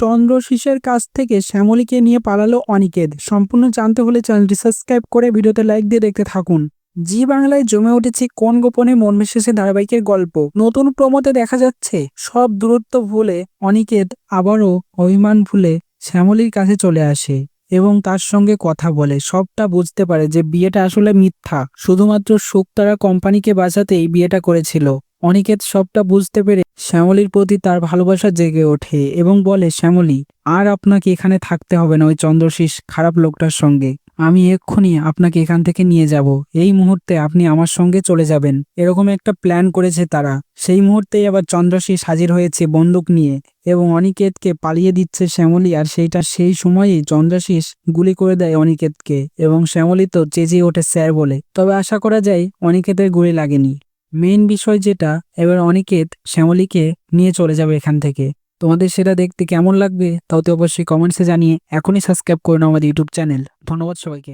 চন্দ্রশিসের কাছ থেকে শ্যামলীকে নিয়ে পালালো অনিকেত। সম্পূর্ণ জানতে হলে চ্যানেলটি সাবস্ক্রাইব করে ভিডিওতে লাইক দিয়ে দেখতে থাকুন। জি বাংলায় জমে উঠেছে কোন গোপনে মন ভেসেছে ধারাবাহিকের গল্প। নতুন প্রমোতে দেখা যাচ্ছে সব দূরত্ব ভুলে অনিকেত আবারও অভিমান ভুলে শ্যামলীর কাছে চলে আসে এবং তার সঙ্গে কথা বলে। সবটা বুঝতে পারে যে বিয়েটা আসলে মিথ্যা, শুধুমাত্র শুকতারা কোম্পানিকে বাঁচাতেই বিয়েটা করেছিল। অনিকেত সবটা বুঝতে পেরে শ্যামলীর প্রতি তার ভালোবাসা জেগে ওঠে এবং বলে, শ্যামলী, আর আপনাকে এখানে থাকতে হবে না ওই চন্দ্রশিস খারাপ লোকটার সঙ্গে। আমি এক্ষুনি আপনাকে এখান থেকে নিয়ে যাব। এই মুহূর্তে আপনি আমার সঙ্গে চলে যাবেন। এরকম একটা প্ল্যান করেছে তারা। সেই মুহূর্তেই আবার চন্দ্রশিস হাজির হয়েছে বন্দুক নিয়ে এবং অনিকেতকে পালিয়ে দিচ্ছে শ্যামলী। আর সেই সময়ই চন্দ্রশিস গুলি করে দেয় অনিকেতকে এবং শ্যামলী তো চেঁচিয়ে ওঠে স্যার বলে। তবে আশা করা যায় অনিকেতের গুলি লাগেনি। মেইন বিষয় যেটা, এবার অনিকেত শ্যামলীকে নিয়ে চলে যাবে এখান থেকে। তোমাদের সেটা দেখতে কেমন লাগবে তাও তো অবশ্যই কমেন্টসে জানিয়ে এখনই সাবস্ক্রাইব করে নাও আমাদের ইউটিউব চ্যানেল। ধন্যবাদ সবাইকে।